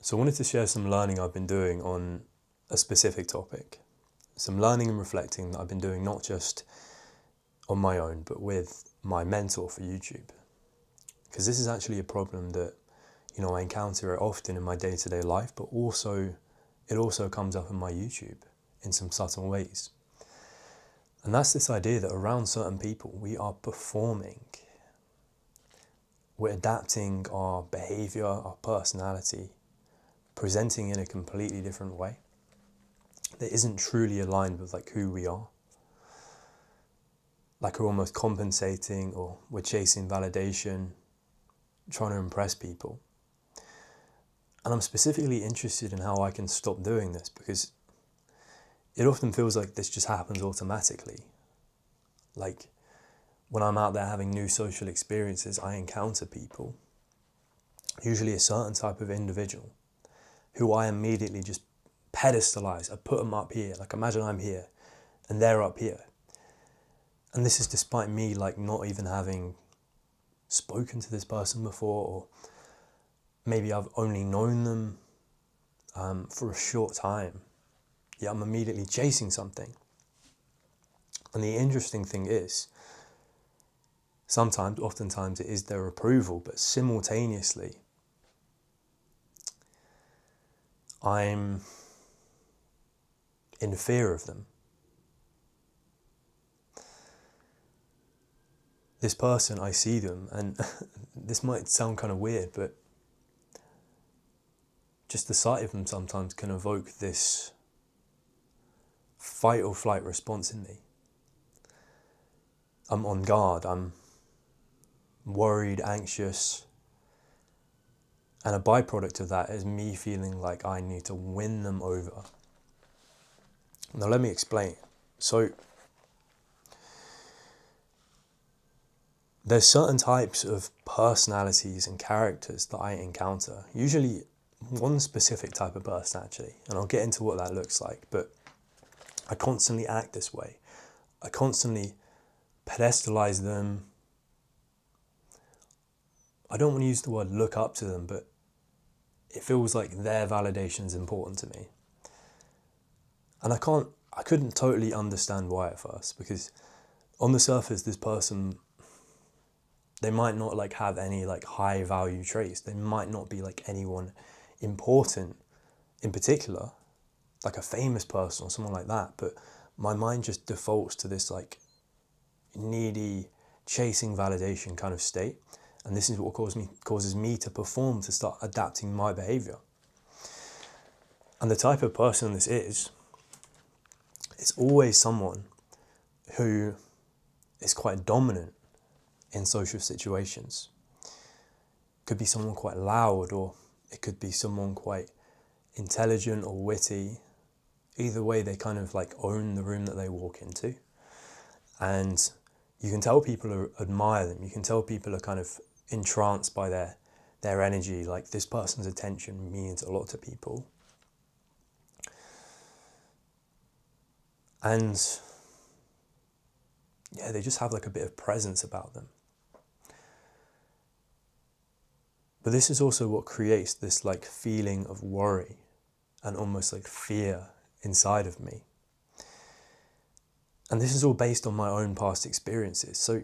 So I wanted to share some learning I've been doing on a specific topic. Some learning and reflecting that I've been doing not just on my own, but with my mentor for YouTube. Because this is actually a problem that, I encounter it often in my day-to-day life, but it also comes up in my YouTube in some subtle ways. And that's this idea that around certain people, we are performing. We're adapting our behavior, our personality, presenting in a completely different way that isn't truly aligned with who we are. Like we're almost compensating, or we're chasing validation, trying to impress people. And I'm specifically interested in how I can stop doing this, because it often feels like this just happens automatically. Like when I'm out there having new social experiences, I encounter people, usually a certain type of individual, who I immediately just pedestalize. I put them up here. Like imagine I'm here and they're up here. And this is despite me not even having spoken to this person before, or maybe I've only known them for a short time. Yet I'm immediately chasing something. And the interesting thing is, oftentimes it is their approval, but simultaneously, I'm in fear of them. This person, I see them, and this might sound kind of weird, but just the sight of them sometimes can evoke this fight or flight response in me. I'm on guard, I'm worried, anxious, and a byproduct of that is me feeling like I need to win them over. Now let me explain. So there's certain types of personalities and characters that I encounter, usually one specific type of person actually, and I'll get into what that looks like, but I constantly act this way. I constantly pedestalize them. I don't want to use the word look up to them, but it feels like their validation is important to me. And I couldn't totally understand why at first, because on the surface, this person, they might not have any high value traits. They might not be anyone important in particular, like a famous person or someone like that. But my mind just defaults to this needy, chasing validation kind of state. And this is what causes me to perform, to start adapting my behavior. And the type of person this is, it's always someone who is quite dominant in social situations. It could be someone quite loud, or it could be someone quite intelligent or witty. Either way, they kind of own the room that they walk into. And you can tell people admire them. You can tell people are kind of entranced by their energy. Like this person's attention means a lot to people. And yeah, they just have a bit of presence about them. But this is also what creates this feeling of worry and almost fear inside of me. And this is all based on my own past experiences. So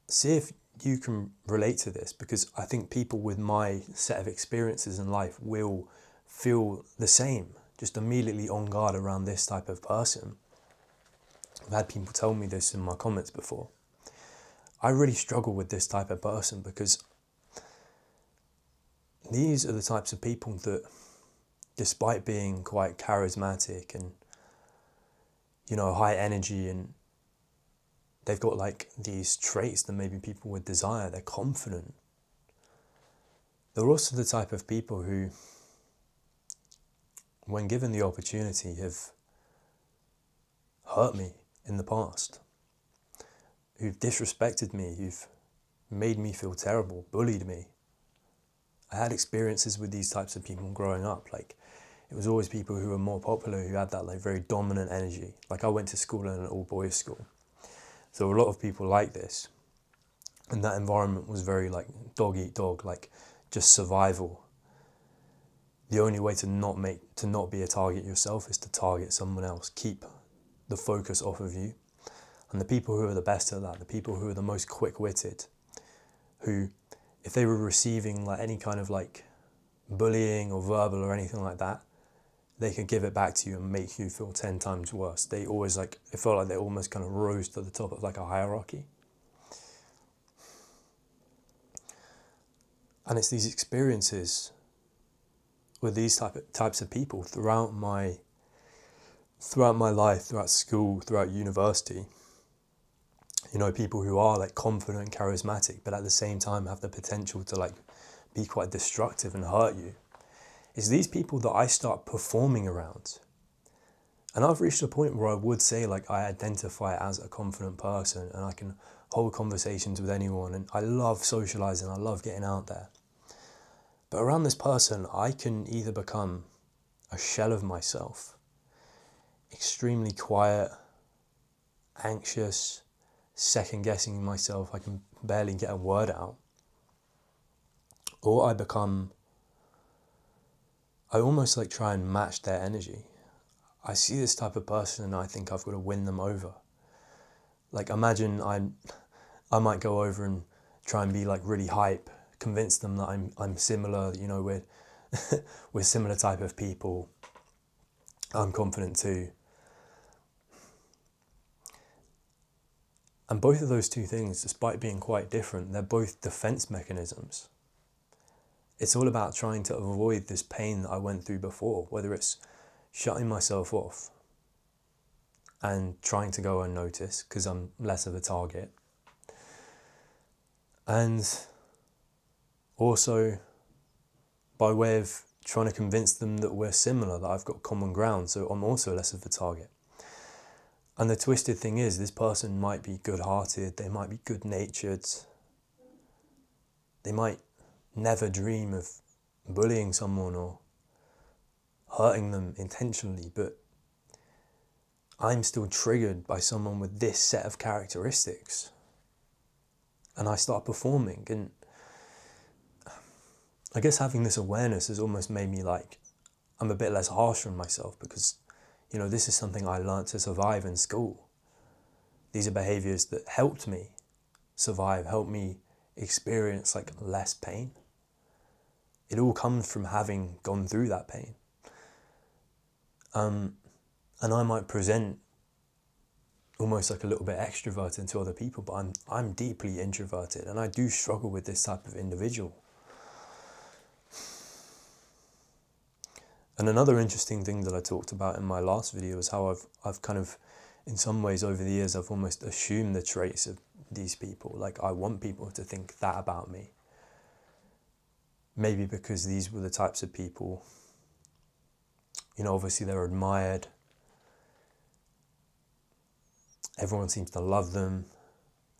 see if you can relate to this, because I think people with my set of experiences in life will feel the same, just immediately on guard around this type of person. I've had people tell me this in my comments before. I really struggle with this type of person, because these are the types of people that, despite being quite charismatic and, high energy, and they've got these traits that maybe people would desire, they're confident. They're also the type of people who, when given the opportunity, have hurt me in the past, who've disrespected me, who've made me feel terrible, bullied me. I had experiences with these types of people growing up. It was always people who were more popular, who had that very dominant energy. I went to school in an all-boys school, so a lot of people like this, and that environment was very dog eat dog, just survival. the only way to not be a target yourself is to target someone else. Keep the focus off of you. And the people who are the best at that, the people who are the most quick-witted, who, if they were receiving like any kind of like bullying or verbal or anything like that, they could give it back to you and make you feel 10 times worse. They always like, it felt like they almost kind of rose to the top of like a hierarchy. And it's these experiences with these types of people throughout my life, throughout school, throughout university. You know, people who are like confident and charismatic, but at the same time have the potential to like be quite destructive and hurt you. It's these people that I start performing around. And I've reached a point where I would say like I identify as a confident person and I can hold conversations with anyone, and I love socializing, I love getting out there. But around this person, I can either become a shell of myself, extremely quiet, anxious, second-guessing myself, I can barely get a word out, or I almost like try and match their energy. I see this type of person and I think I've got to win them over. Like imagine I might go over and try and be like really hype, convince them that I'm similar, you know, we're similar type of people. I'm confident too. And both of those two things, despite being quite different, they're both defense mechanisms. It's all about trying to avoid this pain that I went through before, whether it's shutting myself off and trying to go unnoticed because I'm less of a target. And also by way of trying to convince them that we're similar, that I've got common ground, so I'm also less of a target. And the twisted thing is, this person might be good-hearted, they might be good-natured, they might never dream of bullying someone or hurting them intentionally, but I'm still triggered by someone with this set of characteristics. And I start performing, and I guess having this awareness has almost made me like, I'm a bit less harsh on myself because, you know, this is something I learned to survive in school. These are behaviors that helped me survive, helped me experience like less pain. It all comes from having gone through that pain. And I might present almost like a little bit extroverted to other people, but I'm deeply introverted and I do struggle with this type of individual. And another interesting thing that I talked about in my last video is how I've kind of, in some ways over the years, I've almost assumed the traits of these people. Like I want people to think that about me. Maybe because these were the types of people, you know, obviously they're admired. Everyone seems to love them,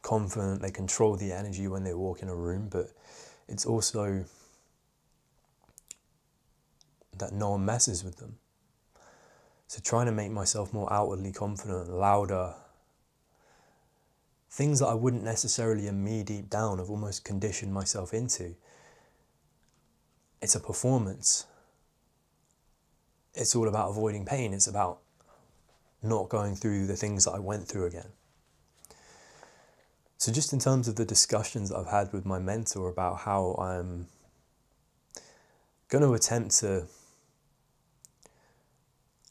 confident, they control the energy when they walk in a room, but it's also that no one messes with them. So trying to make myself more outwardly confident, louder, things that I wouldn't necessarily in me deep down have almost conditioned myself into. It's a performance. It's all about avoiding pain. It's about not going through the things that I went through again. So just in terms of the discussions that I've had with my mentor about how I'm going to attempt to,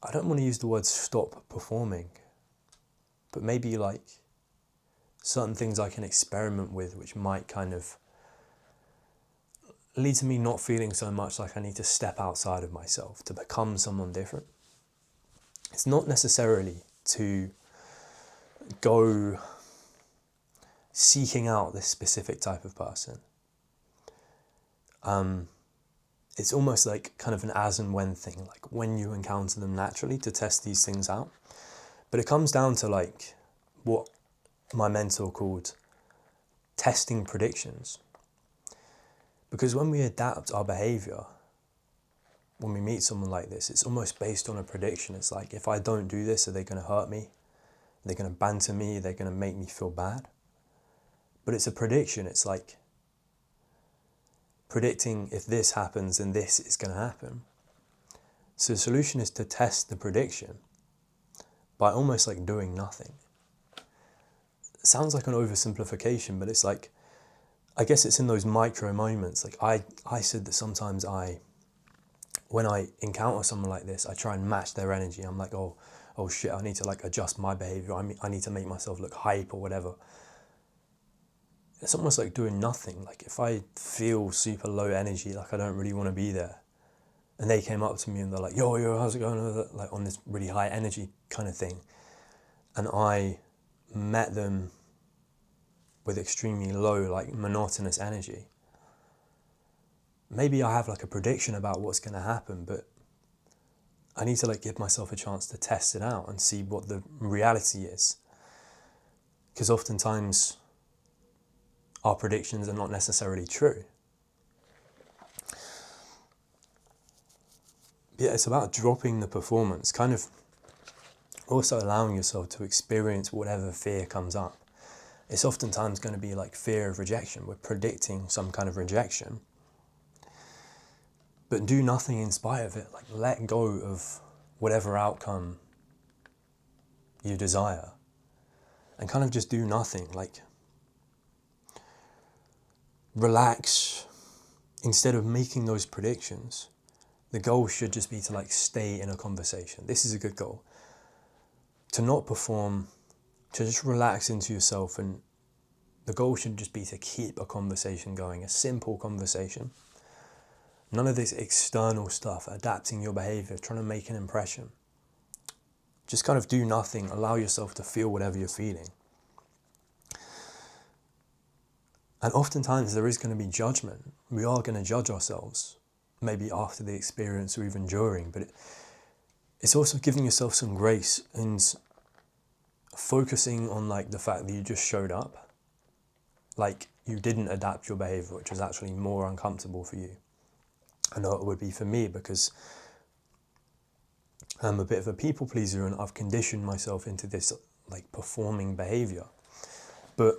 I don't want to use the word stop performing, but maybe like certain things I can experiment with which might kind of lead to me not feeling so much like I need to step outside of myself to become someone different. It's not necessarily to go seeking out this specific type of person. It's almost like kind of an as and when thing, like when you encounter them naturally to test these things out. But it comes down to like what my mentor called testing predictions. Because when we adapt our behavior, when we meet someone like this, it's almost based on a prediction. It's like, if I don't do this, are they going to hurt me? Are they going to banter me? Are they going to make me feel bad? But it's a prediction. It's like predicting if this happens, then this is going to happen. So the solution is to test the prediction by almost like doing nothing. It sounds like an oversimplification, but it's like, I guess it's in those micro moments. Like I said that sometimes when I encounter someone like this, I try and match their energy. I'm like, oh shit, I need to like adjust my behavior. I need to make myself look hype or whatever. It's almost like doing nothing. Like if I feel super low energy, like I don't really want to be there, and they came up to me and they're like, yo, how's it going? Like on this really high energy kind of thing. And I met them with extremely low, like monotonous energy. Maybe I have like a prediction about what's going to happen, but I need to like give myself a chance to test it out and see what the reality is. Because oftentimes our predictions are not necessarily true. Yeah, it's about dropping the performance, kind of also allowing yourself to experience whatever fear comes up. It's oftentimes going to be like fear of rejection. We're predicting some kind of rejection. But do nothing in spite of it. Like let go of whatever outcome you desire. And kind of just do nothing. Like relax. Instead of making those predictions, the goal should just be to like stay in a conversation. This is a good goal. To not perform, to just relax into yourself, and the goal should just be to keep a conversation going, a simple conversation. None of this external stuff, adapting your behavior, trying to make an impression. Just kind of do nothing, allow yourself to feel whatever you're feeling. And oftentimes there is going to be judgment. We are going to judge ourselves, maybe after the experience or even during, but it's also giving yourself some grace and focusing on like the fact that you just showed up. Like you didn't adapt your behavior, which was actually more uncomfortable for you. I know it would be for me because I'm a bit of a people pleaser and I've conditioned myself into this like performing behavior. But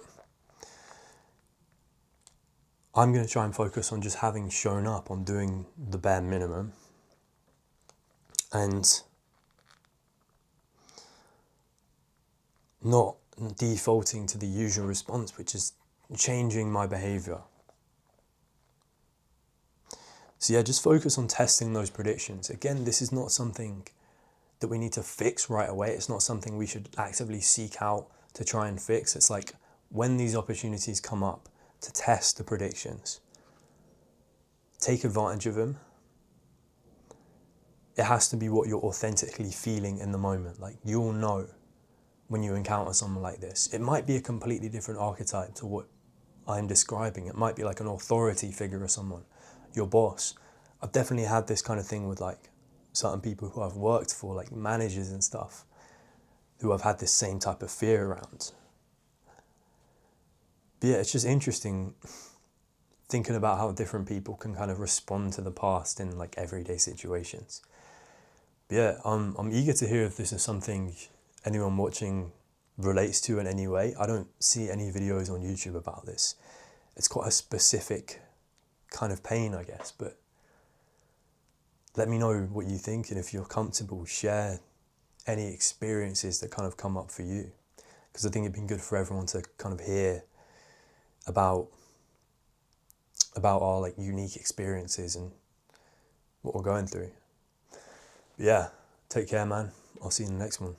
I'm going to try and focus on just having shown up, on doing the bare minimum, and not defaulting to the usual response, which is changing my behavior. So yeah, just focus on testing those predictions. Again, this is not something that we need to fix right away. It's not something we should actively seek out to try and fix. It's like when these opportunities come up to test the predictions, take advantage of them. It has to be what you're authentically feeling in the moment. Like you'll know when you encounter someone like this. It might be a completely different archetype to what I'm describing. It might be like an authority figure or someone, your boss. I've definitely had this kind of thing with like certain people who I've worked for, like managers and stuff, who I've had this same type of fear around. But yeah, it's just interesting thinking about how different people can kind of respond to the past in like everyday situations. But yeah, I'm eager to hear if this is something anyone watching relates to in any way. I don't see any videos on YouTube about this. It's quite a specific kind of pain, I guess, but let me know what you think, and if you're comfortable, share any experiences that kind of come up for you, because I think it'd be good for everyone to kind of hear about our like unique experiences and what we're going through. But yeah, take care, man. I'll see you in the next one.